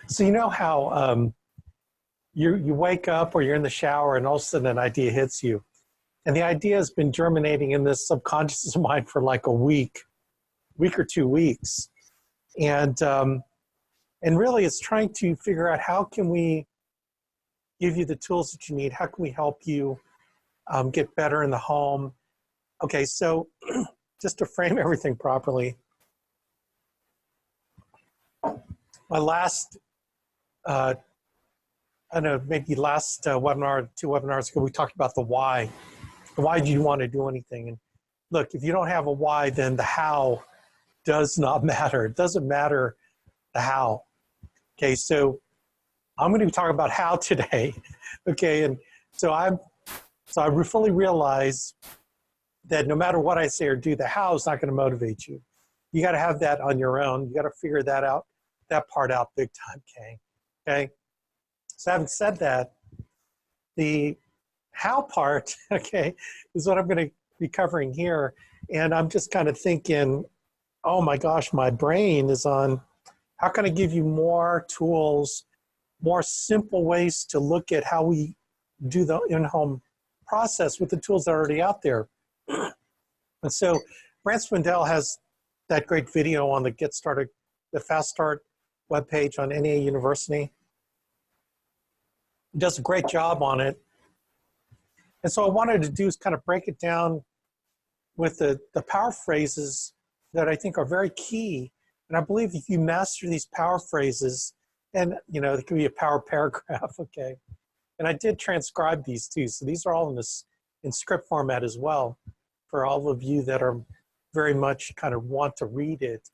So you know how you wake up or you're in the shower and all of a sudden an idea hits you. And the idea has been germinating in this subconscious of mine for like a week or 2 weeks. And really it's trying to figure out how can we give you the tools that you need? How can we help you get better in the home? Okay, so just to frame everything properly, my last I don't know, maybe last webinar, 2 webinars ago, we talked about the why. Why do you want to do anything? And look, if you don't have a why, then the how does not matter. It doesn't matter the how. Okay, so I'm going to be talking about how today. Okay, and so I fully realize that no matter what I say or do, the how is not going to motivate you. You got to have that on your own. You got to figure that out, that part out big time, okay? Okay. So having said that, the how part, okay, is what I'm going to be covering here. And I'm just kind of thinking, oh my gosh, my brain is on, how can I give you more tools, more simple ways to look at how we do the in-home process with the tools that are already out there. And so Brant Swindle has that great video on the Get Started, the Fast Start webpage on NEA University. He does a great job on it. And so what I wanted to do is kind of break it down with the power phrases that I think are very key. And I believe if you master these power phrases, and you know, it could be a power paragraph, okay? And I did transcribe these too. So these are all in script format as well for all of you that are very much kind of want to read it.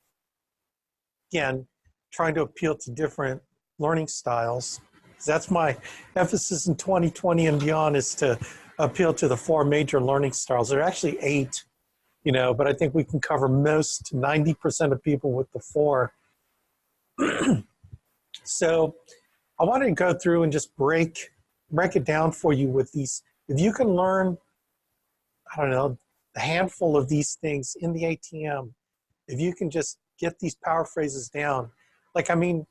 Again, trying to appeal to different learning styles. That's my emphasis in 2020 and beyond, is to appeal to the 4 major learning styles. There are actually 8, you know, but I think we can cover most, 90% of people with the 4. So I wanted to go through and just break it down for you with these. If you can learn, I don't know, a handful of these things in the ATM, if you can just get these power phrases down, like, I mean,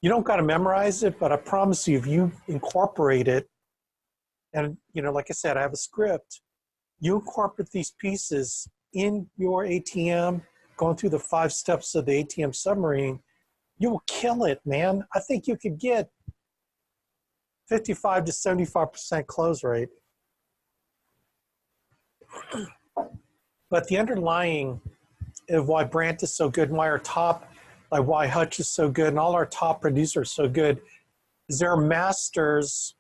you don't got to memorize it, but I promise you, if you incorporate it, and, you know, like I said, I have a script, you incorporate these pieces in your ATM, going through the 5 steps of the ATM submarine, you will kill it, man. I think you could get 55 to 75% close rate. But the underlying of why Brant is so good and why our top, like why Hutch is so good and all our top producers are so good, is they're masters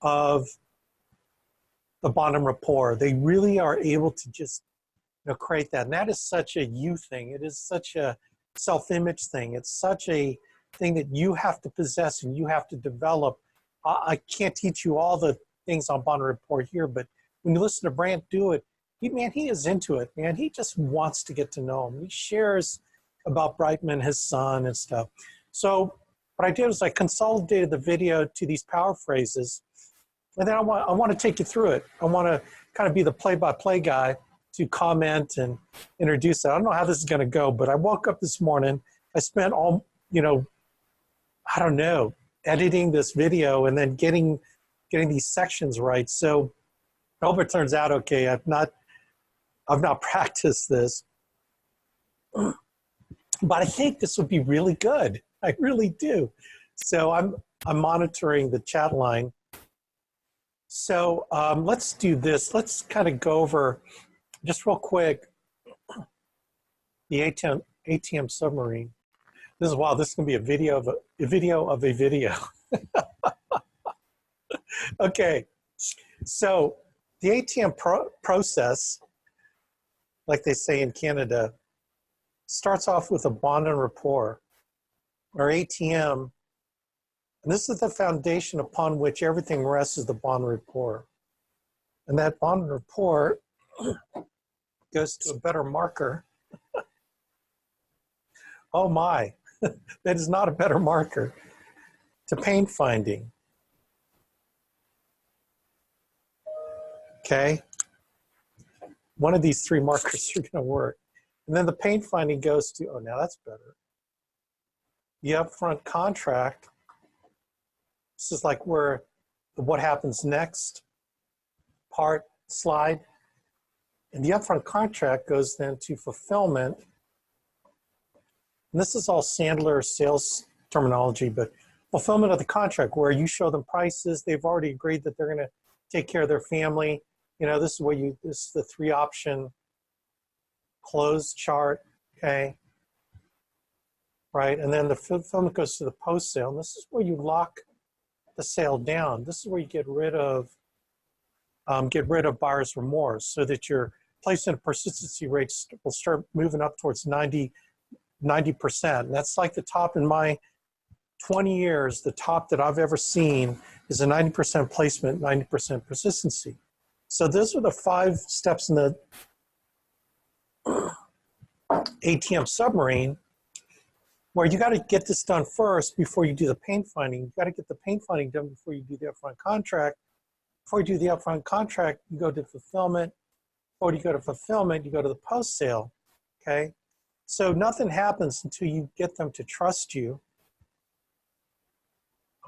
of the bottom rapport. They really are able to just, you know, create that. And that is such a you thing. It is such a self-image thing. It's such a thing that you have to possess and you have to develop. I can't teach you all the things on bottom rapport here, but when you listen to Brant do it, he is into it, man. He just wants to get to know him. He shares about Brightman, his son, and stuff. So what I did was I consolidated the video to these power phrases, and then I want to take you through it. I want to kind of be the play-by-play guy to comment and introduce it. I don't know how this is going to go, but I woke up this morning. I spent all, you know, I don't know, editing this video and then getting these sections right. So I hope it turns out okay. I've not practiced this, but I think this would be really good. I really do. So I'm monitoring the chat line. So let's do this. Let's kind of go over just real quick the ATM submarine. This is wow. This is gonna be a video of a video. Okay, so the ATM process, like they say in Canada, starts off with a bond and rapport, or ATM, and this is the foundation upon which everything rests, is the bond and rapport. And that bond and rapport goes to a better marker. Oh my, that is not a better marker. To pain finding. Okay, one of these 3 markers are going to work. And then the pain finding goes to, oh, now that's better. the upfront contract, this is like where the what happens next part slide. And the upfront contract goes then to fulfillment. And this is all Sandler sales terminology, but fulfillment of the contract where you show them prices. They've already agreed that they're going to take care of their family. You know, this is where this is the 3-option close chart, okay? Right, and then the fulfillment goes to the post-sale. And this is where you lock the sale down. This is where you get rid of buyer's remorse so that your placement persistency rates will start moving up towards 90%. And that's like the top in my 20 years, the top that I've ever seen is a 90% placement, 90% persistency. So those are the 5 steps in the ATM submarine where you got to get this done first before you do the pain finding. You got to get the pain finding done before you do the upfront contract. Before you do the upfront contract, you go to fulfillment. Before you go to fulfillment, you go to the post-sale, okay? So nothing happens until you get them to trust you,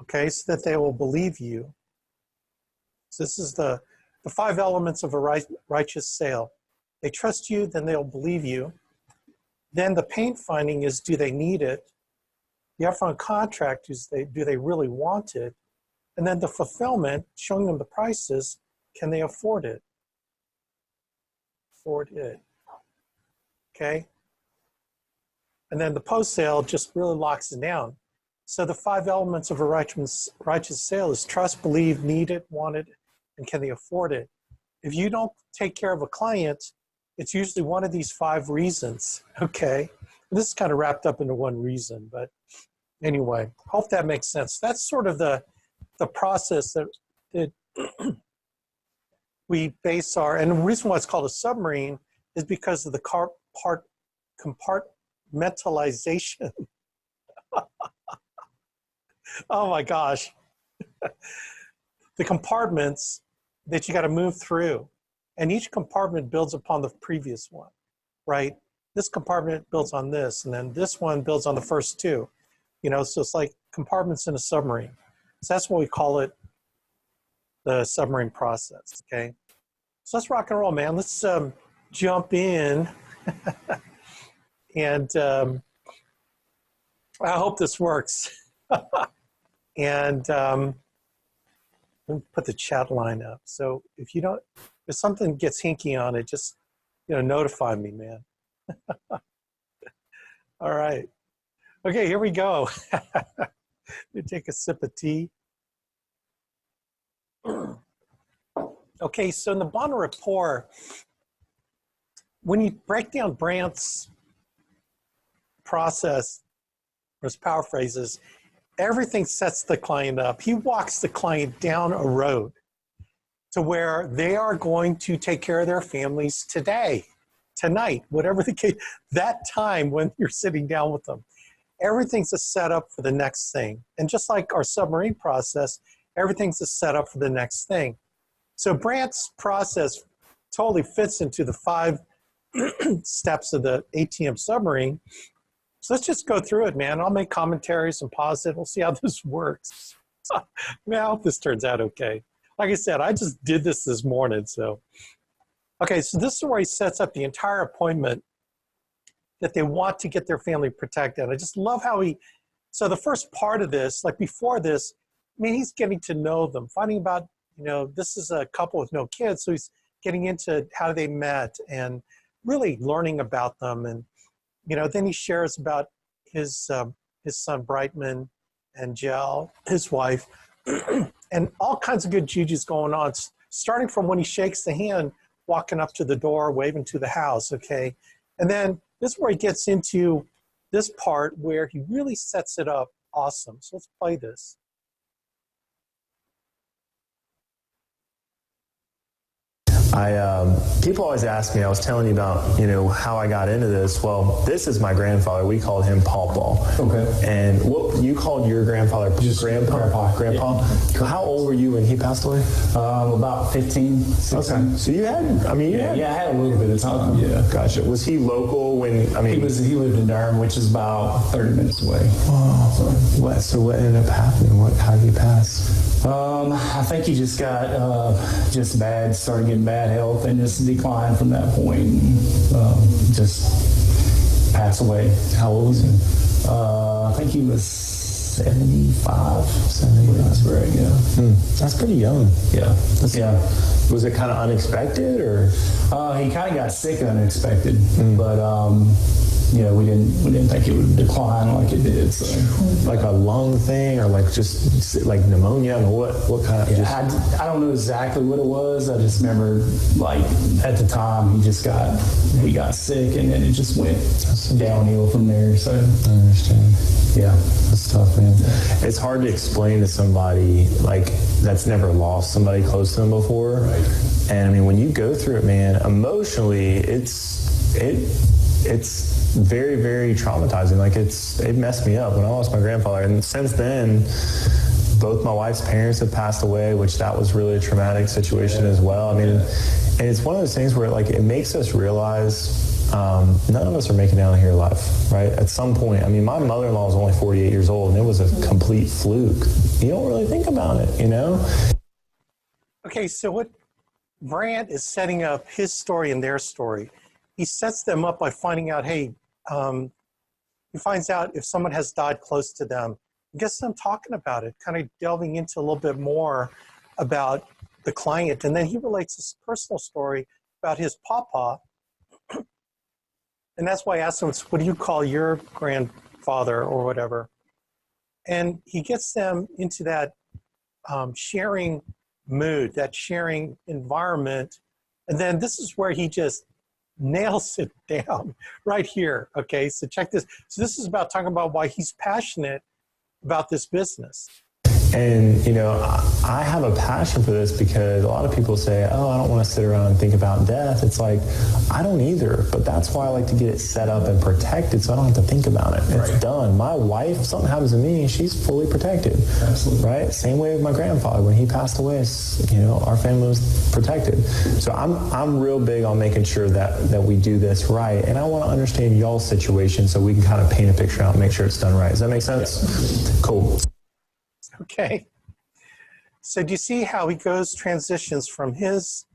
okay, so that they will believe you. So this is the 5 elements of a righteous sale. They trust you, then they'll believe you. Then the pain finding is, do they need it? The upfront contract is, do they really want it? And then the fulfillment, showing them the prices, can they afford it? Afford it, okay? And then the post-sale just really locks it down. So the 5 elements of a righteous sale is trust, believe, need it, want it, and can they afford it? If you don't take care of a client, it's usually one of these 5 reasons, okay? And this is kind of wrapped up into one reason, but anyway, hope that makes sense. That's sort of the process that we base our, and the reason why it's called a submarine is because of the compartmentalization. Oh my gosh. The compartments that you got to move through. And each compartment builds upon the previous one, right? This compartment builds on this, and then this one builds on the first 2. You know, so it's like compartments in a submarine. So that's what we call it, the submarine process, okay? So let's rock and roll, man. Let's jump in. And I hope this works. And let me put the chat line up. So if something gets hinky on it, just, notify me, man. All right. Okay, here we go. Let me take a sip of tea. Okay, so in the bond rapport, when you break down Brant's process, or his power phrases, everything sets the client up. He walks the client down a road to where they are going to take care of their families today, tonight, whatever the case, that time when you're sitting down with them. Everything's a setup for the next thing. And just like our submarine process, everything's a setup for the next thing. So Brant's process totally fits into the 5 steps of the ATM submarine. So let's just go through it, man. I'll make commentaries and pause it. We'll see how this works. Man, I hope this turns out okay. Like I said, I just did this morning, so. Okay, so this is where he sets up the entire appointment that they want to get their family protected. I just love how so the first part of this, like before this, he's getting to know them, finding about, this is a couple with no kids, so he's getting into how they met and really learning about them. And, then he shares about his son Brightman and Jill, his wife, and all kinds of good juju's going on, starting from when he shakes the hand, walking up to the door, waving to the house, okay? And then this is where he gets into this part where he really sets it up awesome. So let's play this. People always ask me, I was telling you about, how I got into this. Well, this is my grandfather. We called him Pawpaw. Okay. And what you called your grandfather? Just Grandpa. Yeah. How old were you when he passed away? About 15, 16. Okay. So you had, I had a little bit of time. Yeah. Gotcha. Was he local when, He lived in Durham, which is about 30 minutes away. Oh. So what ended up happening? How did he pass? I think he just got started getting bad health and just declined from that point. And, just passed away. How old was he? I think he was 75. That's right, yeah. That's pretty young. Yeah. Was it kind of unexpected, or? He kind of got sick unexpected, but we didn't think it would decline like it did. So. Like a lung thing, or like just like pneumonia, or what kind of? Yeah, I don't know exactly what it was. I just remember, like, at the time he got sick, and then it just went downhill from there. So I understand. Yeah, that's tough, man. Yeah. It's hard to explain to somebody like that's never lost somebody close to them before. Right. And when you go through it, man, emotionally, it's very, very traumatizing. Like it messed me up when I lost my grandfather. And since then, both my wife's parents have passed away, which that was really a traumatic situation as well. And it's one of those things where it makes us realize none of us are making it out of here alive, right? At some point, my mother-in-law was only 48 years old, and it was a complete fluke. You don't really think about it, Okay, so what Brant is setting up his story and their story. He sets them up by finding out, he finds out if someone has died close to them, gets them talking about it, kind of delving into a little bit more about the client. And then he relates his personal story about his pawpaw. And that's why I asked him, what do you call your grandfather or whatever? And he gets them into that sharing mood, that sharing environment. And then this is where he just nails it down right here. Okay, so check this. So this is about talking about why he's passionate about this business. And, I have a passion for this because a lot of people say, oh, I don't want to sit around and think about death. It's like, I don't either. But that's why I like to get it set up and protected so I don't have to think about it. It's done. My wife, if something happens to me, she's fully protected. Absolutely. Right? Same way with my grandfather. When he passed away, our family was protected. So I'm real big on making sure that we do this right. And I want to understand y'all's situation so we can kind of paint a picture out and make sure it's done right. Does that make sense? Yeah. Cool. Okay. So do you see how he transitions from his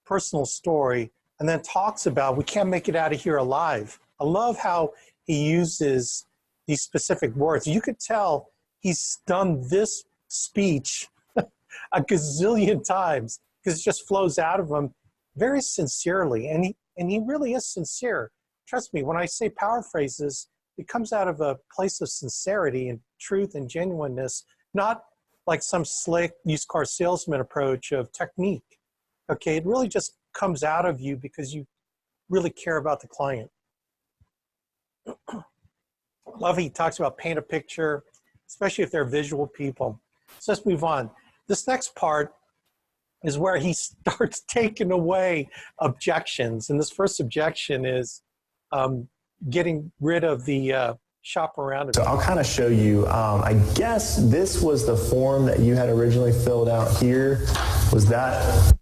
personal story and then talks about we can't make it out of here alive. I love how he uses these specific words. You could tell he's done this speech a gazillion times because it just flows out of him very sincerely. And he really is sincere. Trust me, when I say power phrases, it comes out of a place of sincerity and truth and genuineness, not like some slick used car salesman approach of technique. Okay, it really just comes out of you because you really care about the client. Love he talks about paint a picture, especially if they're visual people. So let's move on. This next part is where he starts taking away objections. And this first objection is getting rid of the shop around it. So I'll kind of show you, I guess this was the form that you had originally filled out here. Was that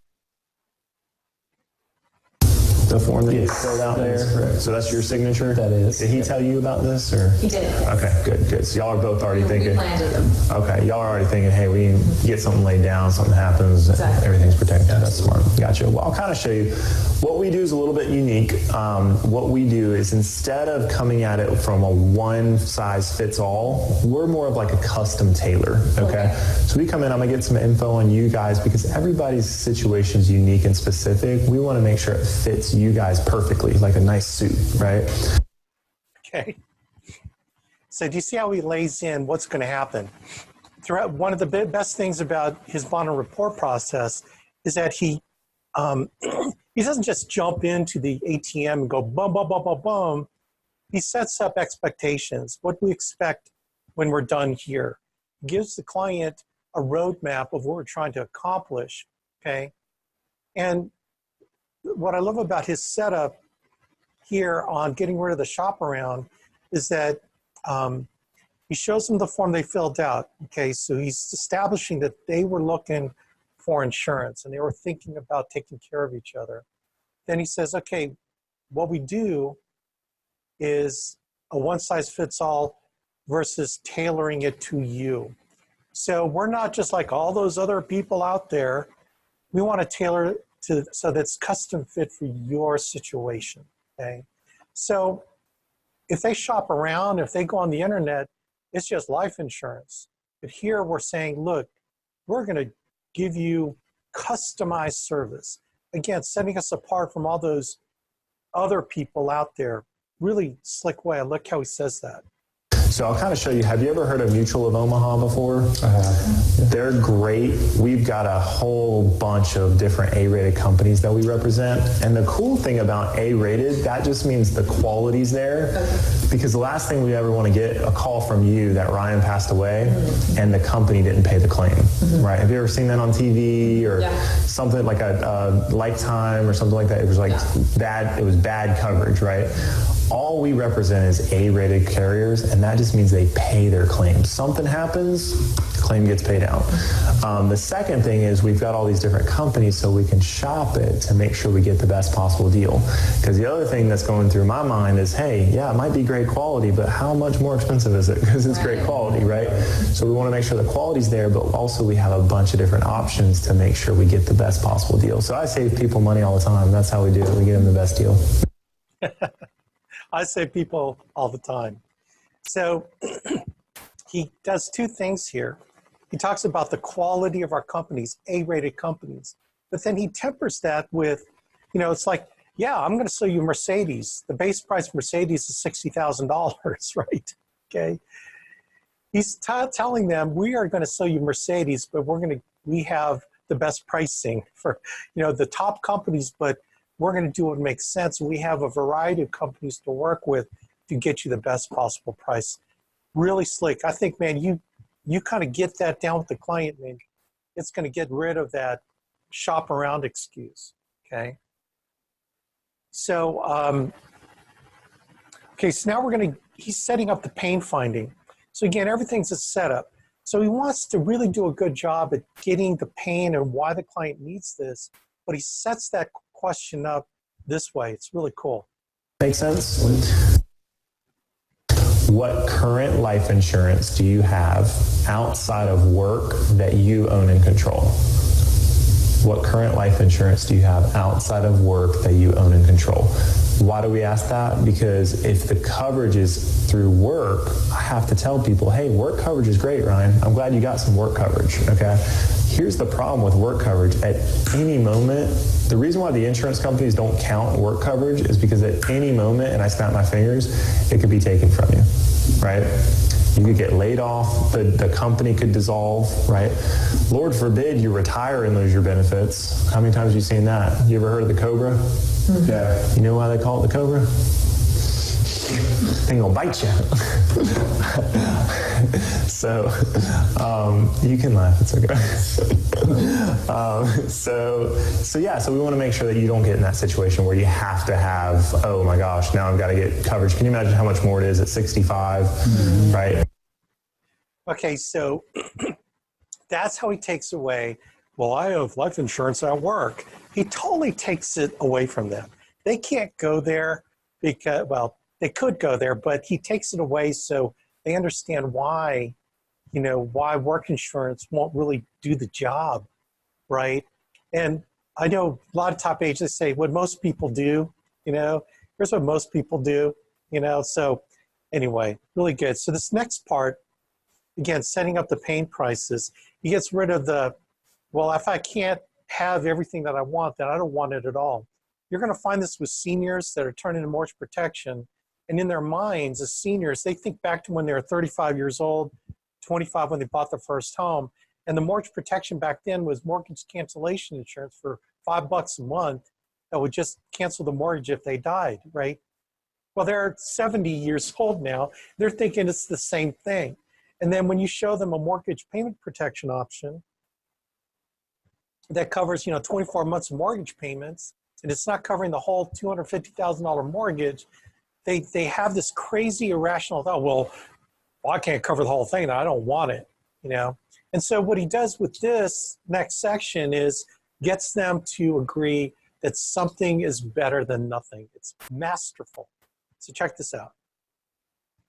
the form that you filled out there? Correct. So that's your signature? That is. Did he tell you about this? Or? He did. Okay, good. So y'all are both already thinking. We planned it. Okay, y'all are already thinking, hey, we can get something laid down, something happens, exactly. Everything's protected. That's smart. Gotcha. Well, I'll kind of show you. What we do is a little bit unique. What we do is instead of coming at it from a one size fits all, we're more of like a custom tailor. Okay. So we come in, I'm gonna get some info on you guys because everybody's situation is unique and specific. We want to make sure it fits you guys perfectly, like a nice suit, right? Okay. So do you see how he lays in what's going to happen? Throughout, one of the best things about his bond and report process is that he doesn't just jump into the ATM and go bum, bum, bum, bum, bum. He sets up expectations, what we expect when we're done here. Gives the client a roadmap of what we're trying to accomplish, okay? And what I love about his setup here on getting rid of the shop around is that he shows them the form they filled out. Okay, so he's establishing that they were looking for insurance and they were thinking about taking care of each other. Then he says, okay, what we do is a one-size-fits-all versus tailoring it to you. So we're not just like all those other people out there. We want to tailor it to so that's custom fit for your situation. Okay, so if they shop around, if they go on the internet, it's just life insurance. But here we're saying, look, we're going to give you customized service. Again, setting us apart from all those other people out there. Really slick way. I like how he says that. So I'll kind of show you. Have you ever heard of Mutual of Omaha before? They're great. We've got a whole bunch of different A-rated companies that we represent. And the cool thing about A-rated, that just means the quality's there. Because the last thing we ever want to get a call from you that Ryan passed away and the company didn't pay the claim, right? Have you ever seen that on TV or something like a Lifetime or something like that? It was like bad, it was bad coverage, right? All we represent is A-rated carriers, and that just means they pay their claims. Something happens, the claim gets paid out. The second thing is we've got all these different companies so we can shop it to make sure we get the best possible deal. Because the other thing that's going through my mind is, hey, yeah, it might be great quality, but how much more expensive is it? Because it's great quality, right? So we want to make sure the quality's there, but also we have a bunch of different options to make sure we get the best possible deal. So I save people money all the time. That's how we do it. We get them the best deal. I save people all the time. So he does two things here. He talks about the quality of our companies, A-rated companies, but then he tempers that with, you know, it's like, yeah, I'm going to sell you Mercedes. The base price of Mercedes is $60,000, right? Okay. He's telling them we are going to sell you Mercedes, but we have the best pricing for, you know, the top companies, but we're going to do what makes sense. We have a variety of companies to work with to get you the best possible price. Really slick. I think, man, you kind of get that down with the client, man. It's going to get rid of that shop around excuse, okay? So, okay, so now he's setting up the pain finding. So again, everything's a setup. So he wants to really do a good job at getting the pain and why the client needs this, but he sets that question up this way. It's really cool. Makes sense? What current life insurance do you have outside of work that you own and control? What current life insurance do you have outside of work that you own and control? Why do we ask that? Because if the coverage is through work, I have to tell people, hey, work coverage is great, Ryan. I'm glad you got some work coverage, okay? Here's the problem with work coverage. At any moment, the reason why the insurance companies don't count work coverage is because at any moment, and I snap my fingers, it could be taken from you, right? You could get laid off, the company could dissolve, right? Lord forbid you retire and lose your benefits. How many times have you seen that? You ever heard of the Cobra? Yeah. You know why they call it the Cobra? Thing will bite you. So you can laugh, it's okay. So we want to make sure that you don't get in that situation where you have to have, oh my gosh, now I've got to get coverage. Can you imagine how much more it is at 65, right? Okay, so that's how he takes away, well, I have life insurance at work. He totally takes it away from them. They can't go there because, well, they could go there, but he takes it away so they understand why, you know, why work insurance won't really do the job, right? And I know a lot of top agents say what most people do, you know, here's what most people do, you know, so anyway, really good. So this next part, again, setting up the pain prices, he gets rid of the, well, if I can't have everything that I want, then I don't want it at all. You're going to find this with seniors that are turning to mortgage protection. And in their minds, as seniors, they think back to when they were 35 years old, 25 when they bought their first home. And the mortgage protection back then was mortgage cancellation insurance for $5 a month that would just cancel the mortgage if they died, right? Well, they're 70 years old now. They're thinking it's the same thing. And then when you show them a mortgage payment protection option that covers, you know, 24 months of mortgage payments, and it's not covering the whole $250,000 mortgage, they have this crazy irrational thought, well, I can't cover the whole thing. I don't want it, you know? And so what he does with this next section is gets them to agree that something is better than nothing. It's masterful. So check this out.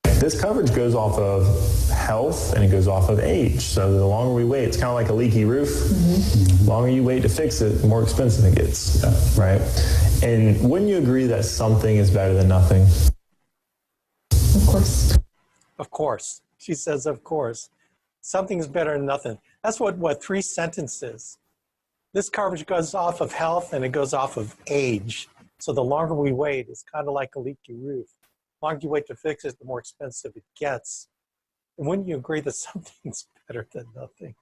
This coverage goes off of health and it goes off of age. So the longer we wait, it's kind of like a leaky roof. The longer you wait to fix it, the more expensive it gets, right? And wouldn't you agree that something is better than nothing? Of course. Of course. She says, of course. Something is better than nothing. That's what 3 sentences. This coverage goes off of health and it goes off of age. So the longer we wait, it's kind of like a leaky roof. The longer you wait to fix it, the more expensive it gets. And wouldn't you agree that something's better than nothing?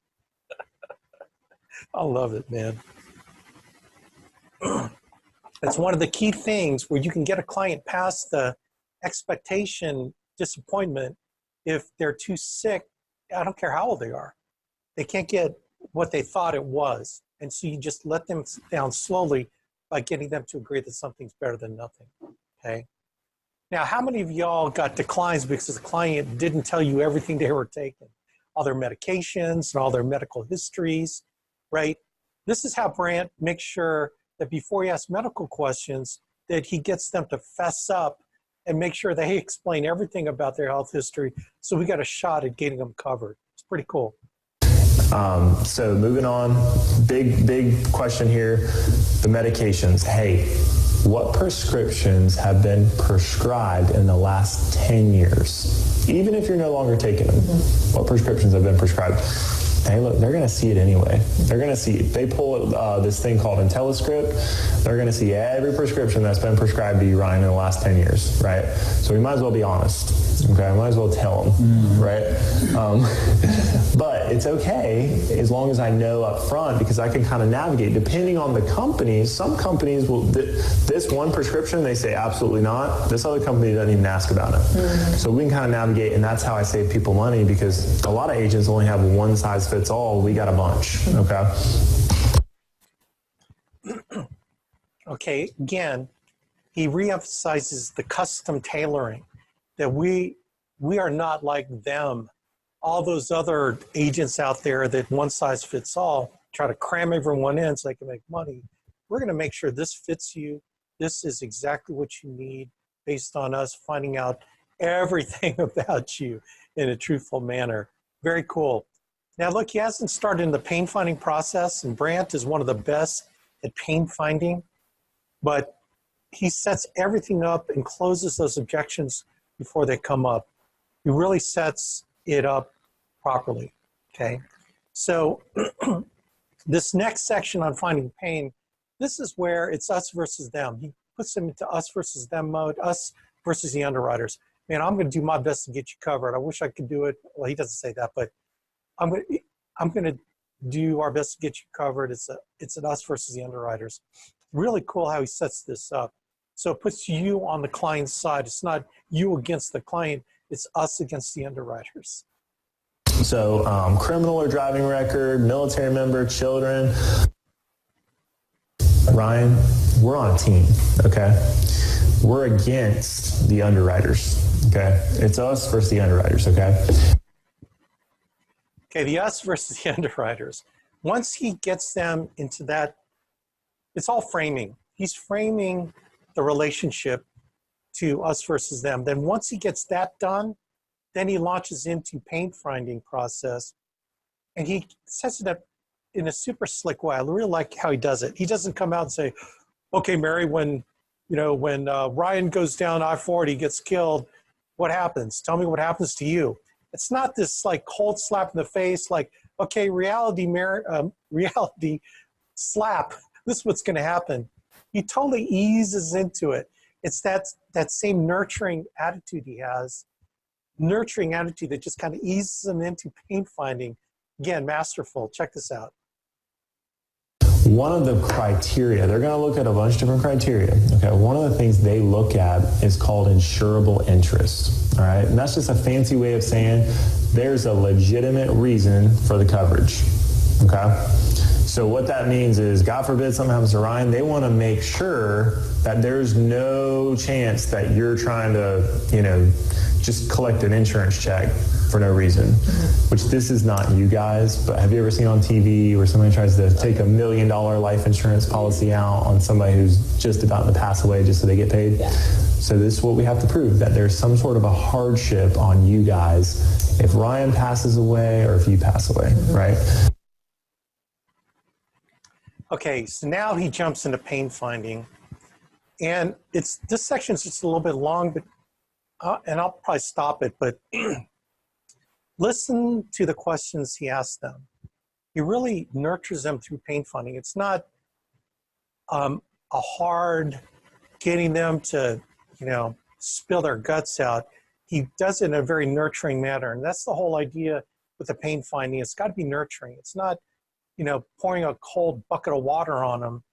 I love it, man. It's one of the key things where you can get a client past the expectation disappointment if they're too sick. I don't care how old they are. They can't get what they thought it was. And so you just let them down slowly by getting them to agree that something's better than nothing, okay? Now, how many of y'all got declines because the client didn't tell you everything they were taking? All their medications and all their medical histories, right? This is how Brant makes sure that before he asks medical questions, that he gets them to fess up and make sure they explain everything about their health history. So we got a shot at getting them covered. It's pretty cool. So moving on, big question here, the medications. Hey, what prescriptions have been prescribed in the last 10 years? Even if you're no longer taking them, what prescriptions have been prescribed? Hey, look, they're going to see it anyway. They're going to see it. They pull this thing called IntelliScript. They're going to see every prescription that's been prescribed to you, Ryan, in the last 10 years, right? So we might as well be honest, okay? We might as well tell them, right? But it's okay as long as I know up front, because I can kind of navigate. Depending on the companies, some companies will, this one prescription, they say absolutely not. This other company doesn't even ask about it. So we can kind of navigate, and that's how I save people money, because a lot of agents only have one size fits all. We got a bunch, okay? Okay, again, he reemphasizes the custom tailoring, that we are not like them. All those other agents out there that one size fits all, try to cram everyone in so they can make money. We're going to make sure this fits you. This is exactly what you need based on us finding out everything about you in a truthful manner. Very cool. Now look, he hasn't started in the pain finding process, and Brant is one of the best at pain finding, but he sets everything up and closes those objections before they come up. He really sets it up properly, okay? So this next section on finding pain, this is where it's us versus them. He puts them into us versus them mode, us versus the underwriters. Man, I'm going to do my best to get you covered. I wish I could do it. Well, he doesn't say that, but I'm going to do our best to get you covered. It's an us versus the underwriters. Really cool how he sets this up. So it puts you on the client's side. It's not you against the client. It's us against the underwriters. So criminal or driving record, military member, children. Ryan, we're on a team, okay? We're against the underwriters, okay? It's us versus the underwriters, okay? Okay, the us versus the underwriters. Once he gets them into that, it's all framing. He's framing the relationship to us versus them. Then once he gets that done, then he launches into pain finding process, and he sets it up in a super slick way. I really like how he does it. He doesn't come out and say, okay, Mary, when Ryan goes down I-40, gets killed, what happens? Tell me what happens to you. It's not this like cold slap in the face, like, okay, reality slap, this is what's going to happen. He totally eases into it. It's that same nurturing attitude he has, nurturing attitude that just kind of eases him into pain finding. Again, masterful. Check this out. One of the criteria, they're going to look at a bunch of different criteria. Okay, one of the things they look at is called insurable interest. All right, and that's just a fancy way of saying there's a legitimate reason for the coverage. Okay, So what that means is, God forbid something happens to Ryan, they want to make sure that there's no chance that you're trying to, just collect an insurance check for no reason, which this is not you guys, but have you ever seen on TV where somebody tries to take $1 million life insurance policy out on somebody who's just about to pass away just so they get paid? Yeah. So this is what we have to prove, that there's some sort of a hardship on you guys if Ryan passes away or if you pass away, right? Okay, so now he jumps into pain finding. And this section's just a little bit long, but and I'll probably stop it, but listen to the questions he asks them. He really nurtures them through pain finding. It's not a hard getting them to, spill their guts out. He does it in a very nurturing manner. And that's the whole idea with the pain finding. It's got to be nurturing. It's not, pouring a cold bucket of water on them.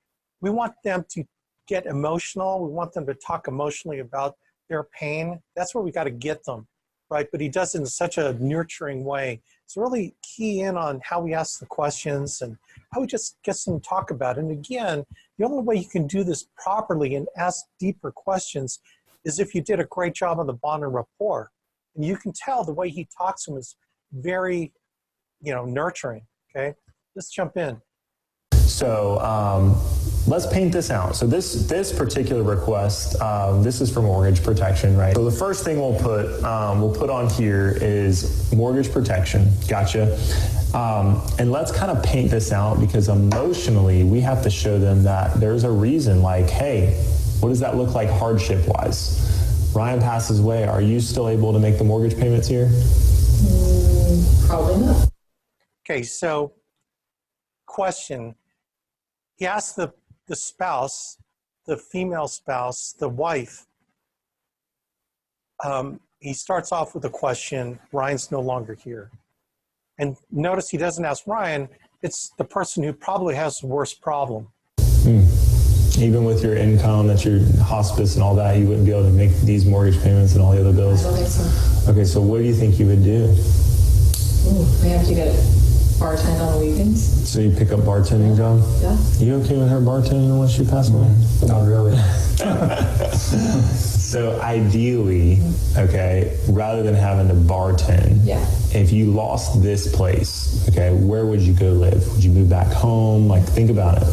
We want them to get emotional. We want them to talk emotionally about their pain. That's where we got to get them, right? But he does it in such a nurturing way. So really key in on how we ask the questions and how we just get them to talk about it. And again, the only way you can do this properly and ask deeper questions is if you did a great job on the bond and rapport. And you can tell the way he talks to them is very, nurturing, okay? Let's jump in. So let's paint this out. So this particular request, this is for mortgage protection, right? So the first thing we'll put on here is mortgage protection. Gotcha. And let's kind of paint this out because emotionally we have to show them that there's a reason. Like, hey, what does that look like hardship-wise? Ryan passes away. Are you still able to make the mortgage payments here? Probably not. Okay, so question. He asked the spouse, the female spouse, the wife, he starts off with a question, Ryan's no longer here. And notice he doesn't ask Ryan, it's the person who probably has the worst problem. Even with your income, that your hospice and all that, you wouldn't be able to make these mortgage payments and all the other bills? I don't think so. Okay, so what do you think you would do? We have to get bartend on the weekends. So you pick up bartending job? Yeah. You okay with her bartending once she passed away? Not really. So ideally, okay, rather than having to bartend, Yeah. if you lost this place, okay, where would you go live? Would you move back home? Like, think about it.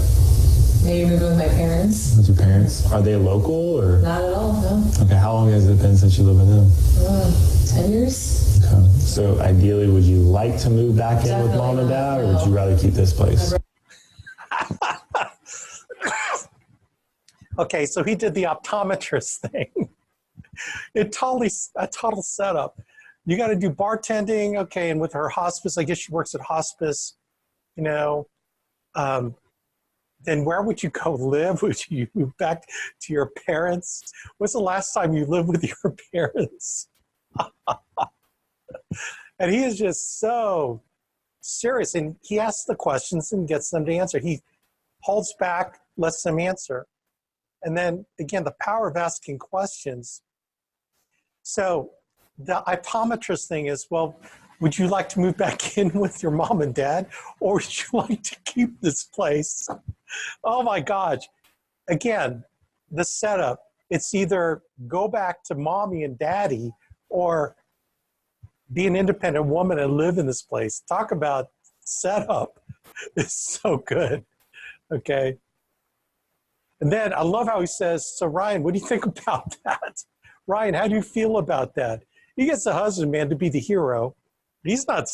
Maybe move with my parents. With your parents? Are they local or? Not at all, no. Okay, how long has it been since you lived with them? 10 years. Okay. So ideally, would you like to move back in with mom and dad, or would you rather keep this place? Okay, so he did the optometrist thing. A total setup. You got to do bartending, okay, and with her hospice, I guess she works at hospice, then where would you go live? Would you move back to your parents? When's the last time you lived with your parents? And he is just so serious, and he asks the questions and gets them to answer. He holds back, lets them answer. And then, again, the power of asking questions. So the optometrist thing is, well, would you like to move back in with your mom and dad, or would you like to keep this place? Oh, my gosh. Again, the setup, it's either go back to mommy and daddy or be an independent woman and live in this place. Talk about setup. It's so good. Okay. And then I love how he says, so Ryan, what do you think about that? Ryan, how do you feel about that? He gets the husband, man, to be the hero. He's not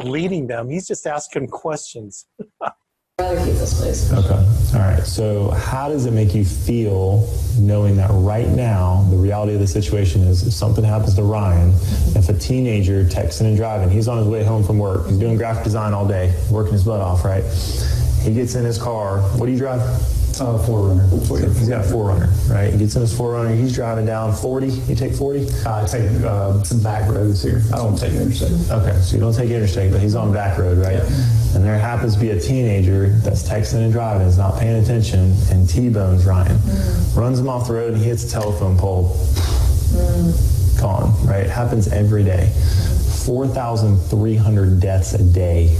leading them. He's just asking questions. I'd rather keep this place. Okay. All right. So how does it make you feel knowing that right now, the reality of the situation is if something happens to Ryan, if a teenager texting and driving, he's on his way home from work, he's doing graphic design all day, working his butt off, right? He gets in his car. What do you drive? 4Runner. He's got a 4Runner, right? He gets in his 4Runner. He's driving down 40. You take 40? I take some back roads here. I don't take interstate. Okay, so you don't take interstate, but he's on back road, right? Yeah. And there happens to be a teenager that's texting and driving, is not paying attention, and T-bones Ryan. Runs him off the road, and he hits a telephone pole. Gone, right? It happens every day. 4,300 deaths a day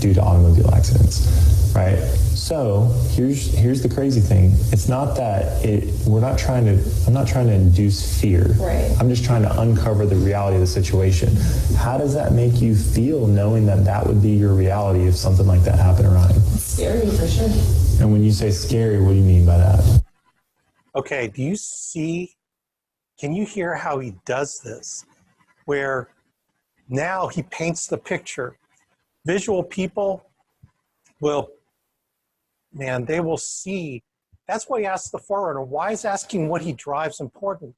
due to automobile accidents, right? So here's the crazy thing. It's not that I'm not trying to induce fear. Right. I'm just trying to uncover the reality of the situation. How does that make you feel knowing that that would be your reality if something like that happened, Ryan? It's scary for sure. And when you say scary, what do you mean by that? Okay, can you hear how he does this? Where now he paints the picture. Visual people they will see. That's why he asked the forerunner. Why is asking what he drives important?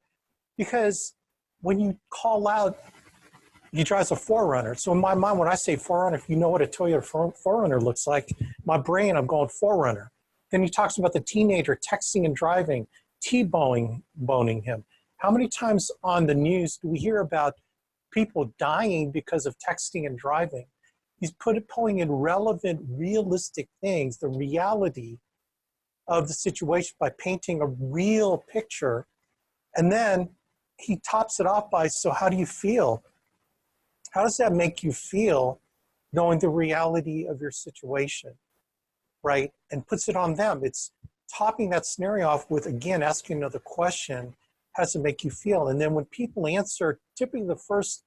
Because when you call out, he drives a forerunner. So in my mind, when I say forerunner, if you know what a Toyota forerunner looks like, my brain, I'm going forerunner. Then he talks about the teenager texting and driving, T-boning him. How many times on the news do we hear about people dying because of texting and driving? He's pulling in relevant, realistic things, the reality of the situation by painting a real picture. And then he tops it off by, so how do you feel? How does that make you feel knowing the reality of your situation, right? And puts it on them. It's topping that scenario off with, again, asking another question. How does it make you feel? And then when people answer, typically the first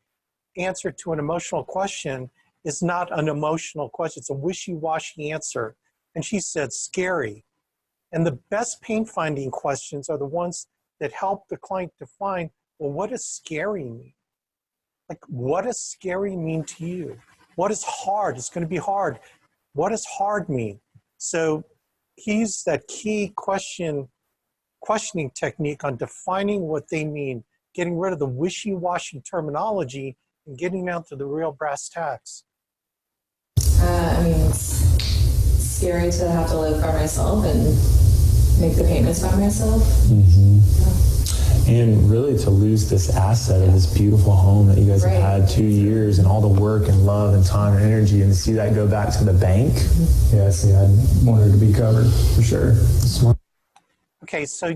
answer to an emotional question is not an emotional question. It's a wishy-washy answer. And she said, scary. And the best pain finding questions are the ones that help the client define, well, what does scary mean? Like, what does scary mean to you? What is hard? It's going to be hard. What does hard mean? So he's that key questioning technique on defining what they mean, getting rid of the wishy-washy terminology and getting down to the real brass tacks. It's scary to have to live by myself and make the payments by myself. Mm-hmm. And really to lose this asset of this beautiful home that you guys have had 2 years and all the work and love and time and energy, and to see that go back to the bank. Yeah, see, I wanted to be covered for sure. Smart. Okay, so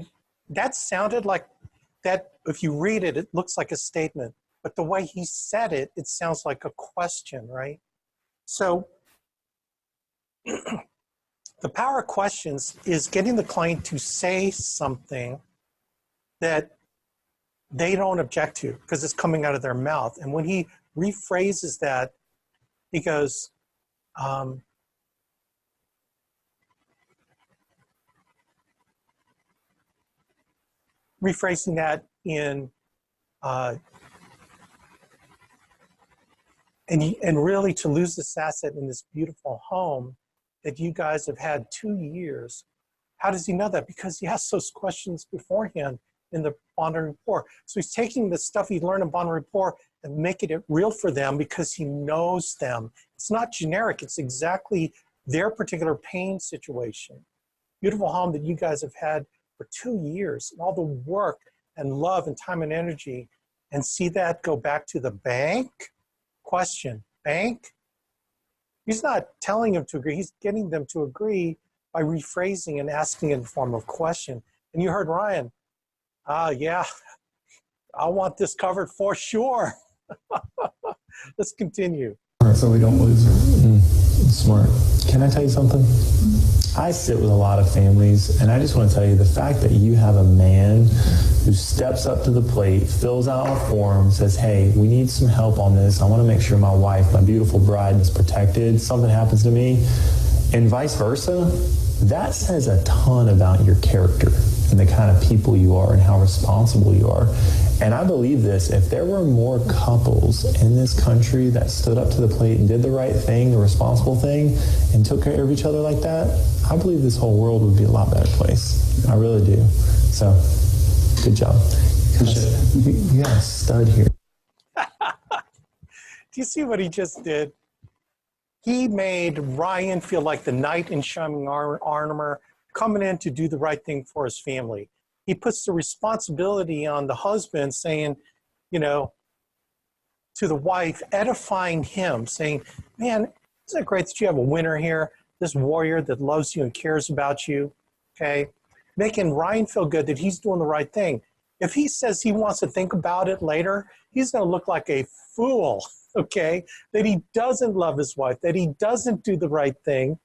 that sounded like that. If you read it, it looks like a statement, but the way he said it, it sounds like a question, right? So the power of questions is getting the client to say something that they don't object to because it's coming out of their mouth. And when he rephrases that, he goes, rephrasing that in, and really to lose this asset in this beautiful home that you guys have had 2 years. How does he know that? Because he asked those questions beforehand in the bond and rapport. So he's taking the stuff he learned in bond and rapport and making it real for them because he knows them. It's not generic. It's exactly their particular pain situation. Beautiful home that you guys have had for 2 years, and all the work and love and time and energy, and see that go back to the bank? Question, bank? He's not telling them to agree. He's getting them to agree by rephrasing and asking in the form of question. And you heard Ryan, yeah, I want this covered for sure. Let's continue. So we don't lose her. Smart. Can I tell you something? I sit with a lot of families, and I just want to tell you the fact that you have a man who steps up to the plate, fills out a form, says, hey, we need some help on this. I want to make sure my wife, my beautiful bride, is protected. Something happens to me, and vice versa. That says a ton about your character and the kind of people you are and how responsible you are. And I believe this, if there were more couples in this country that stood up to the plate and did the right thing, the responsible thing, and took care of each other like that, I believe this whole world would be a lot better place. I really do. So, good job. You got a stud here. Do you see what he just did? He made Ryan feel like the knight in shining armor coming in to do the right thing for his family. He puts the responsibility on the husband, saying, you know, to the wife, edifying him, saying, man, isn't it great that you have a winner here, this warrior that loves you and cares about you, okay? Making Ryan feel good that he's doing the right thing. If he says he wants to think about it later, he's going to look like a fool okay, that he doesn't love his wife, that he doesn't do the right thing.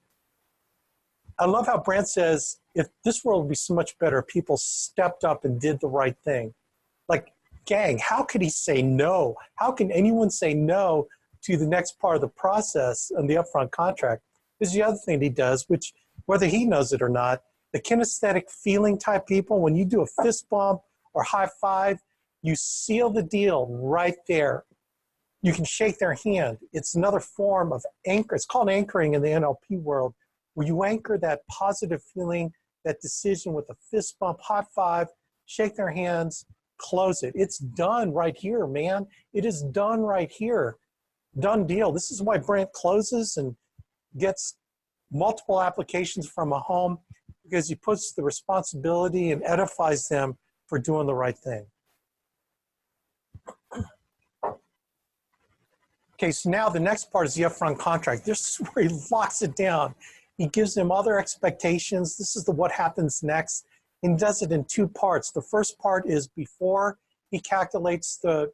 I love how Brant says, if this world would be so much better, if people stepped up and did the right thing. Like, gang, how could he say no? How can anyone say no to the next part of the process and the upfront contract? This is the other thing he does, which, whether he knows it or not, the kinesthetic feeling type people, when you do a fist bump or high five, you seal the deal right there. You can shake their hand. It's another form of anchor. It's called anchoring in the NLP world, where you anchor that positive feeling, that decision with a fist bump, high five, shake their hands, close it. It's done right here, man. It is done right here. Done deal. This is why Brant closes and gets multiple applications from a home, because he puts the responsibility and edifies them for doing the right thing. Okay, so now the next part is the upfront contract. This is where he locks it down. He gives them other expectations. This is the what happens next. And he does it in two parts. The first part is before he calculates the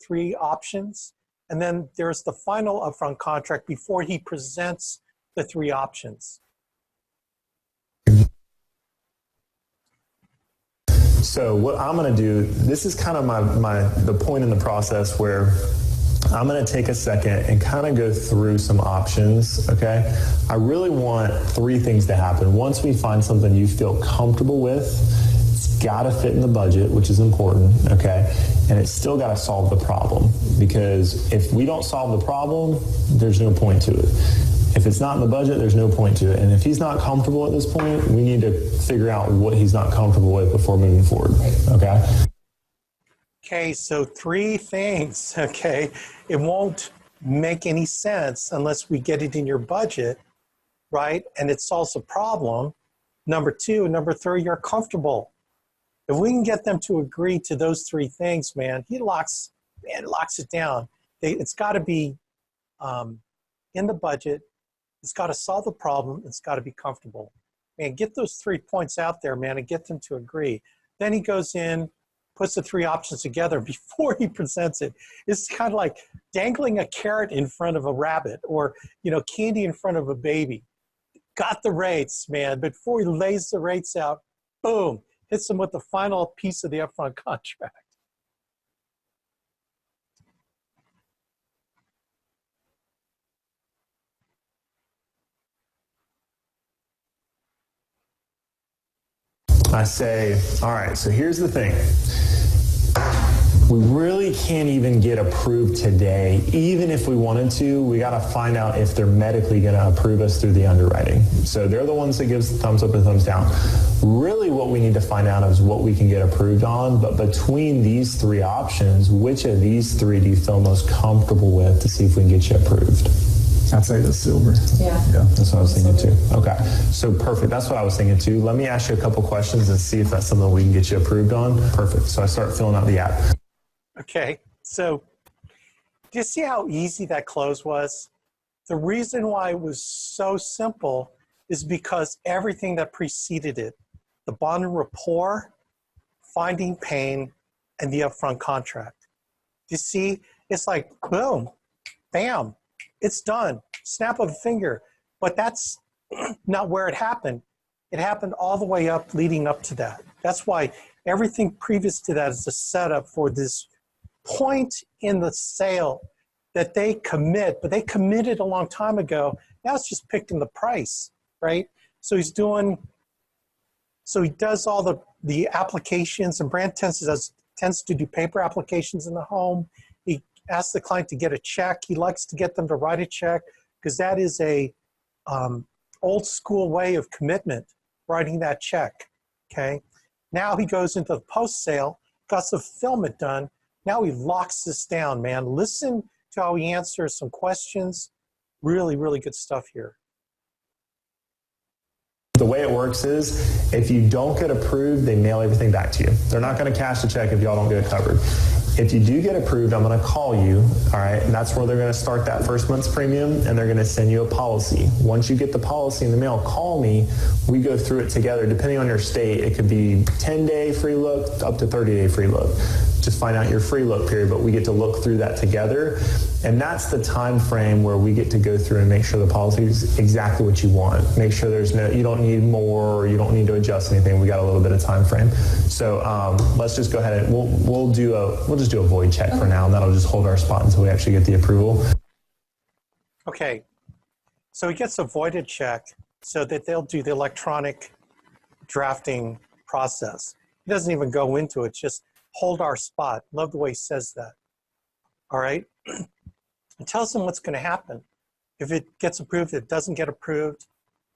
three options. And then there's the final upfront contract before he presents the three options. So what I'm going to do, this is kind of the point in the process where I'm going to take a second and kind of go through some options, okay? I really want three things to happen. Once we find something you feel comfortable with, it's got to fit in the budget, which is important, okay? And it's still got to solve the problem, because if we don't solve the problem, there's no point to it. If it's not in the budget, there's no point to it. And if he's not comfortable at this point, we need to figure out what he's not comfortable with before moving forward, okay? Okay, so three things, okay? It won't make any sense unless we get it in your budget, right? And it solves the problem. Number two, and number three, you're comfortable. If we can get them to agree to those three things, man, he locks it down. It's got to be in the budget. It's got to solve the problem. It's got to be comfortable. Man, get those 3 points out there, man, and get them to agree. Then he goes in, puts the three options together before he presents it. It's kind of like dangling a carrot in front of a rabbit, or, candy in front of a baby. Got the rates, man. But before he lays the rates out, boom, hits them with the final piece of the upfront contract. I say, all right, so here's the thing. We really can't even get approved today. Even if we wanted to, we got to find out if they're medically going to approve us through the underwriting. So they're the ones that gives the thumbs up and thumbs down. Really what we need to find out is what we can get approved on. But between these three options, which of these three do you feel most comfortable with to see if we can get you approved? I'd say the silver. Yeah. Yeah, that's what I was thinking too. Okay, so perfect. That's what I was thinking too. Let me ask you a couple questions and see if that's something we can get you approved on. Perfect. So I start filling out the app. Okay, so do you see how easy that close was? The reason why it was so simple is because everything that preceded it, the bond and rapport, finding pain, and the upfront contract. You see, it's like, boom, bam, it's done, snap of a finger. But that's not where it happened. It happened all the way up, leading up to that. That's why everything previous to that is a setup for this point in the sale that they commit, but they committed a long time ago. Now it's just picking the price, right? So he does all the applications, and Brant tends to do paper applications in the home. He asks the client to get a check. He likes to get them to write a check, because that is a old school way of commitment, writing that check, okay? Now he goes into the post-sale, got the fulfillment done. Now he locks this down, man. Listen to how he answers some questions. Really, really good stuff here. The way it works is, if you don't get approved, they mail everything back to you. They're not going to cash the check if y'all don't get it covered. If you do get approved, I'm going to call you, all right? And that's where they're going to start that first month's premium, and they're going to send you a policy. Once you get the policy in the mail, call me. We go through it together. Depending on your state, it could be 10-day free look up to 30-day free look. Just find out your free look period, but we get to look through that together. And that's the time frame where we get to go through and make sure the policy is exactly what you want. Make sure you don't need more, or you don't need to adjust anything. We got a little bit of time frame. So let's just go ahead and we'll just do a void check for now, and that'll just hold our spot until we actually get the approval. Okay, so he gets a voided check so that they'll do the electronic drafting process. He doesn't even go into it, just hold our spot. Love the way he says that. All right, it tells them what's going to happen. If it gets approved, it doesn't get approved.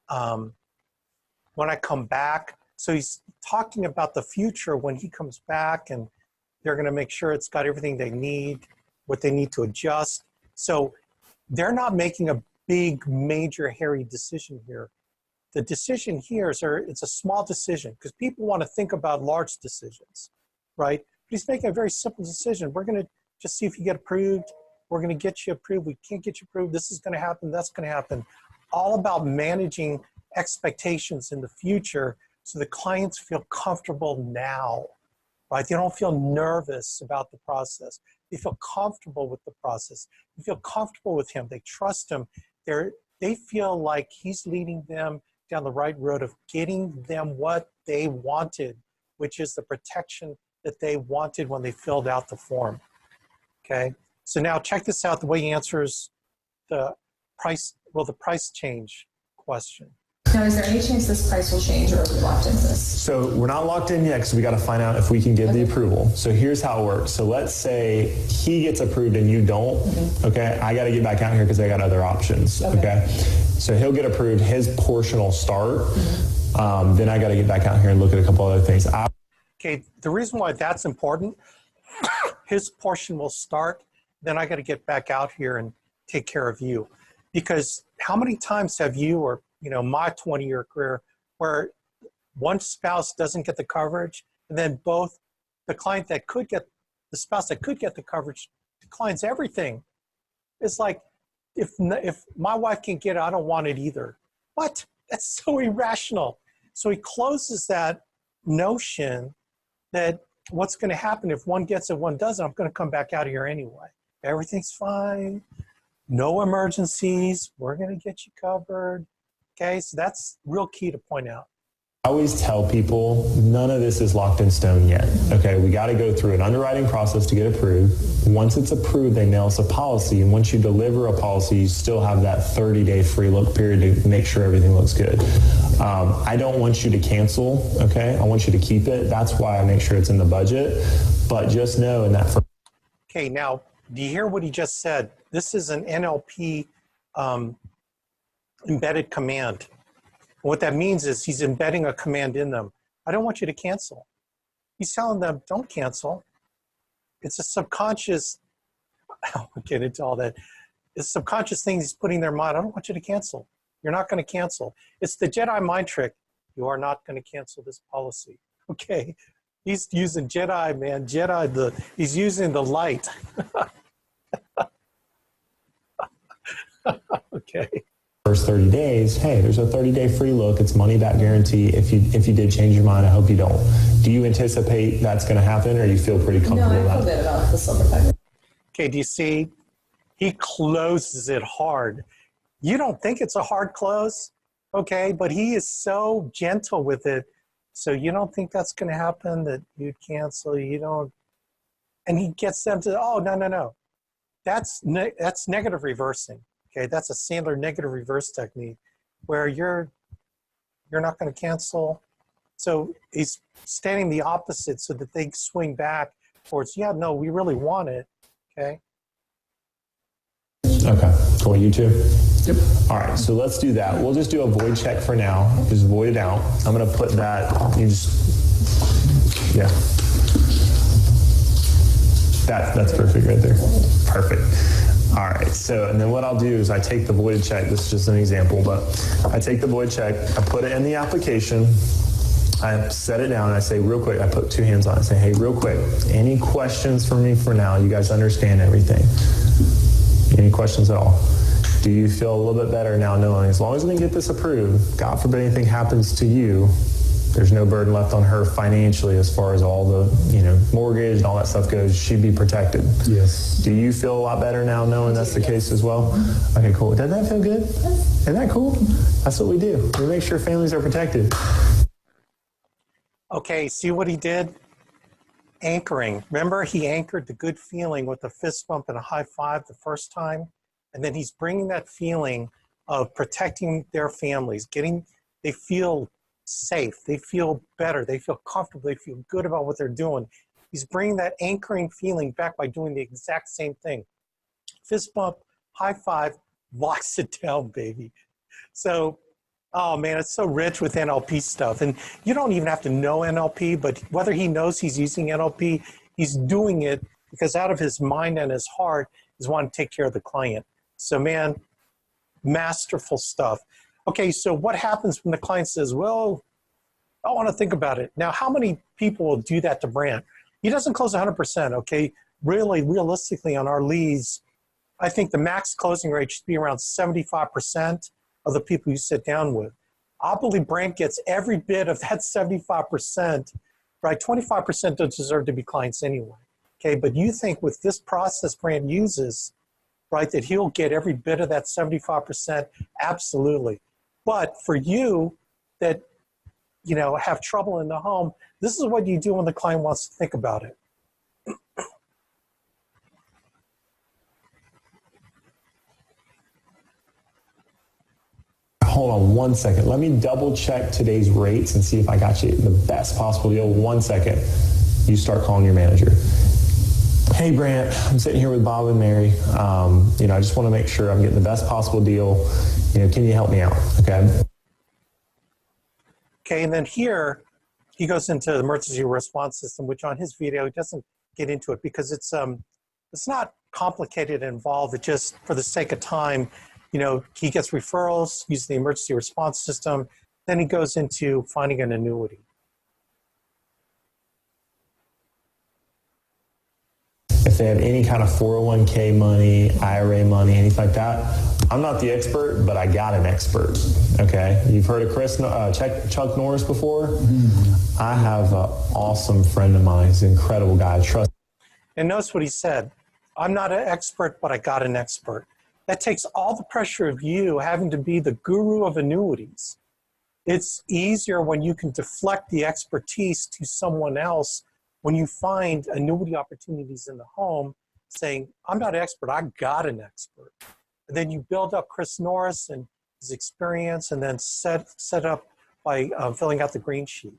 When I come back, so he's talking about the future when he comes back, and they're going to make sure it's got everything they need, what they need to adjust. So they're not making a big, major, hairy decision here. The decision here is it's a small decision, because people want to think about large decisions, right? But he's making a very simple decision. We're going to just see if you get approved. We're going to get you approved. We can't get you approved. This is going to happen. That's going to happen. All about managing expectations in the future so the clients feel comfortable now, right? They don't feel nervous about the process. They feel comfortable with the process. They feel comfortable with him. They trust him. They feel like he's leading them down the right road of getting them what they wanted, which is the protection that they wanted when they filled out the form. Okay, so now check this out, the way he answers the price change question. Now, is there any chance this price will change, or are we locked into this? So we're not locked in yet, because we got to find out if we can give the approval. So here's how it works. So let's say he gets approved and you don't. Okay, I got to get back out here because I got other options. Okay, so he'll get approved. His portion will start. Then I got to get back out here and look at a couple other things. Okay, the reason why that's important, his portion will start. Then I got to get back out here and take care of you, because how many times have you, or my 20-year career, where one spouse doesn't get the coverage, and then both the spouse that could get the coverage declines everything. It's like, if my wife can get it, I don't want it either. What? That's so irrational. So he closes that notion that what's going to happen if one gets it, one doesn't. I'm going to come back out of here anyway. Everything's fine. No emergencies. We're going to get you covered. Okay, so that's real key to point out. I always tell people none of this is locked in stone yet. Okay, we got to go through an underwriting process to get approved. Once it's approved, they mail us a policy. And once you deliver a policy, you still have that 30-day free look period to make sure everything looks good. I don't want you to cancel, okay? I want you to keep it. That's why I make sure it's in the budget. But just know in that. Okay, now, do you hear what he just said? This is an NLP embedded command. What that means is he's embedding a command in them. I don't want you to cancel. He's telling them, don't cancel. It's a subconscious, I won't get into all that. It's a subconscious thing he's putting in their mind. I don't want you to cancel. You're not going to cancel. It's the Jedi mind trick. You are not going to cancel this policy. Okay. He's using Jedi, man. He's using the light. Okay. First 30 days, hey, there's a 30-day free look. It's money back guarantee. If you did change your mind, I hope you don't. Do you anticipate that's going to happen, or you feel pretty comfortable No, I feel good about the silver package. Okay, do you see? He closes it hard. You don't think it's a hard close, okay? But he is so gentle with it. So you don't think that's going to happen, that you'd cancel, you don't. And he gets them to, oh, no. That's negative reversing. Okay, that's a Sandler negative reverse technique where you're not going to cancel. So he's standing the opposite so that they swing back towards, yeah, no, we really want it. Okay. Okay, cool. You too? Yep. All right, so let's do that. We'll just do a void check for now. Just void it out. I'm going to put that, yeah. That's perfect right there. Perfect. All right, so, and then what I'll do is I take the voided check, this is just an example, but I take the void check, I put it in the application, I set it down, and I say real quick, I put two hands on it, I say, hey, real quick, any questions for me for now? You guys understand everything? Any questions at all? Do you feel a little bit better now knowing as long as we can get this approved, God forbid anything happens to you, There's no burden left on her financially as far as all the, mortgage and all that stuff goes. She'd be protected. Yes. Do you feel a lot better now knowing that's the case as well? Okay, cool. Doesn't that feel good? Isn't that cool? That's what we do. We make sure families are protected. Okay, see what he did? Anchoring. Remember, he anchored the good feeling with a fist bump and a high five the first time? And then he's bringing that feeling of protecting their families, they feel safe, they feel better, they feel comfortable, they feel good about what they're doing. He's bringing that anchoring feeling back by doing the exact same thing. Fist bump, high five, locks it down, baby. So, oh man, it's so rich with NLP stuff. And you don't even have to know NLP, but whether he knows he's using NLP, he's doing it because out of his mind and his heart is wanting to take care of the client. So man, masterful stuff. Okay, so what happens when the client says, well, I want to think about it. Now, how many people will do that to Brant? He doesn't close 100%, okay? Really, realistically on our leads, I think the max closing rate should be around 75% of the people you sit down with. I believe Brant gets every bit of that 75%, right? 25% don't deserve to be clients anyway, okay? But you think with this process Brant uses, right, that he'll get every bit of that 75%? Absolutely. But for you that, have trouble in the home, this is what you do when the client wants to think about it. Hold on 1 second. Let me double check today's rates and see if I got you the best possible deal. 1 second. You start calling your manager. Hey, Brant, I'm sitting here with Bob and Mary. I just want to make sure I'm getting the best possible deal. Can you help me out? Okay. Okay, and then here, he goes into the emergency response system, which on his video, he doesn't get into it because it's not complicated and involved. It just, for the sake of time, he gets referrals, uses the emergency response system. Then he goes into finding an annuity. If they have any kind of 401k money, IRA money, anything like that, I'm not the expert, but I got an expert, okay? You've heard of Chuck Norris before? Mm-hmm. I have an awesome friend of mine. He's an incredible guy. Trust. And notice what he said. I'm not an expert, but I got an expert. That takes all the pressure of you having to be the guru of annuities. It's easier when you can deflect the expertise to someone else when you find annuity opportunities in the home, saying, I'm not an expert, I got an expert. And then you build up Chris Norris and his experience and then set up by filling out the green sheet.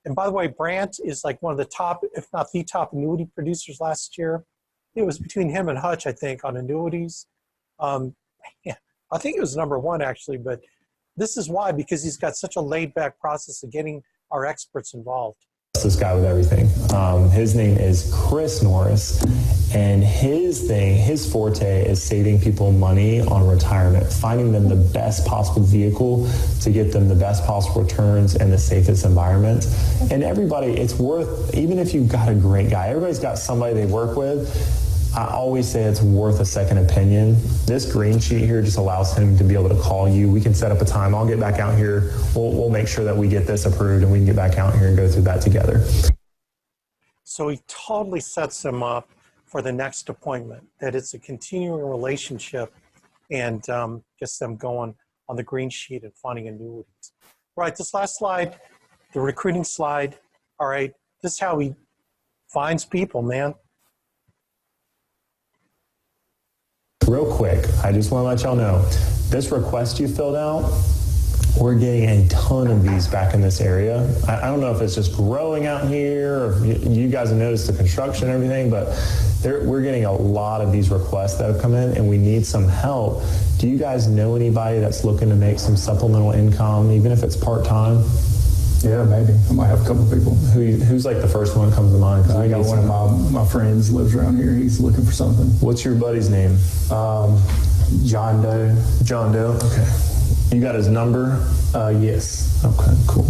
And by the way, Brant is like one of the top, if not the top annuity producers last year. It was between him and Hutch, I think, on annuities. I think it was number one actually, but this is why, because he's got such a laid back process of getting our experts involved. This guy with everything. His name is Chris Norris, and his forte is saving people money on retirement, finding them the best possible vehicle to get them the best possible returns and the safest environment. And everybody, it's worth, even if you've got a great guy, everybody's got somebody they work with. I always say it's worth a second opinion. This green sheet here just allows him to be able to call you. We can set up a time. I'll get back out here. We'll make sure that we get this approved and we can get back out here and go through that together. So he totally sets him up for the next appointment, that it's a continuing relationship and gets them going on the green sheet and finding annuities. Right, this last slide, the recruiting slide. All right, this is how he finds people, man. Real quick, I just want to let y'all know, this request you filled out, we're getting a ton of these back in this area. I don't know if it's just growing out here, or you guys have noticed the construction and everything, but we're getting a lot of these requests that have come in, and we need some help. Do you guys know anybody that's looking to make some supplemental income, even if it's part-time? Yeah, maybe. I might have a couple people. Who's like the first one that comes to mind? I got one of my friends lives around here. He's looking for something. What's your buddy's name? John Doe. John Doe? Okay. You got his number? Yes. Okay, cool.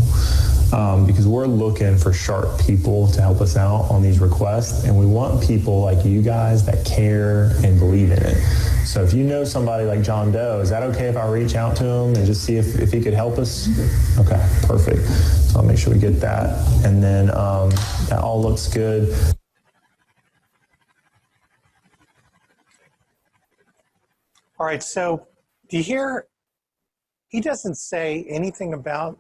Because we're looking for sharp people to help us out on these requests, and we want people like you guys that care and believe in it. So if you know somebody like John Doe, is that okay if I reach out to him and just see if he could help us? Okay, perfect. So I'll make sure we get that. And then that all looks good. All right, so do you hear? He doesn't say anything about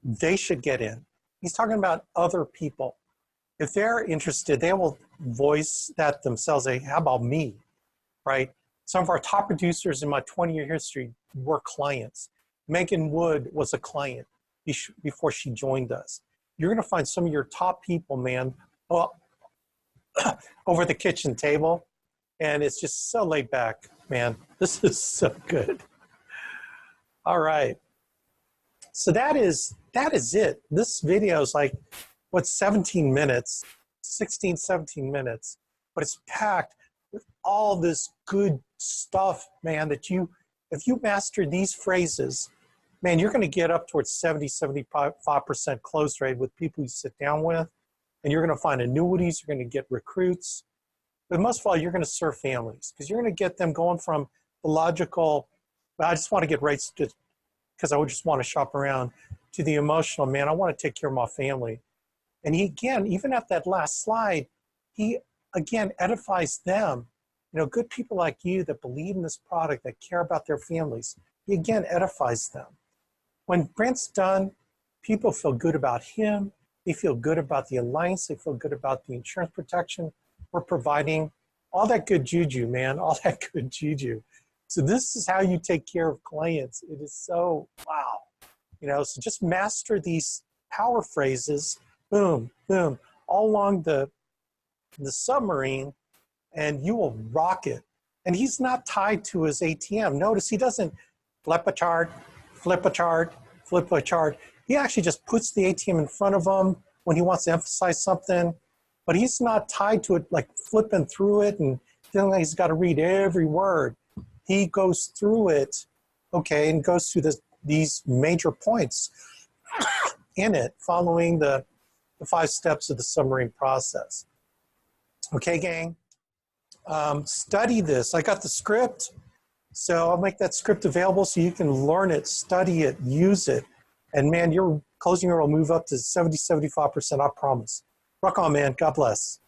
they should get in. He's talking about other people. If they're interested, they will voice that themselves. Say, how about me, right? Some of our top producers in my 20-year history were clients. Megan Wood was a client before she joined us. You're going to find some of your top people, man, over the kitchen table, and it's just so laid back, man. This is so good. All right. So that is it. This video is like, what, 17 minutes, 16, 17 minutes, but it's packed with all this good stuff, man, that if you master these phrases, man, you're going to get up towards 70, 75% close rate with people you sit down with, and you're going to find annuities, you're going to get recruits, but most of all, you're going to serve families because you're going to get them going from the logical, well, I just want to get rates because I would just want to shop around, to the emotional, man, I want to take care of my family. And he, again, even at that last slide, he, again, edifies them. You know, good people like you that believe in this product, that care about their families, he, again, edifies them. When Brant's done, people feel good about him. They feel good about the alliance. They feel good about the insurance protection we're providing. All that good juju, man, all that good juju. So this is how you take care of clients. It is so, wow. You know, so just master these power phrases, boom, boom, all along the submarine, and you will rock it. And he's not tied to his ATM. Notice he doesn't flip a chart, flip a chart, flip a chart. He actually just puts the ATM in front of him when he wants to emphasize something, but he's not tied to it, like flipping through it and feeling like he's got to read every word. He goes through it, okay, and goes through these major points in it, following the 5 steps of the submarine process. Okay, gang, study this. I got the script, so I'll make that script available so you can learn it, study it, use it. And man, your closing rate will move up to 70, 75%, I promise. Rock on, man. God bless.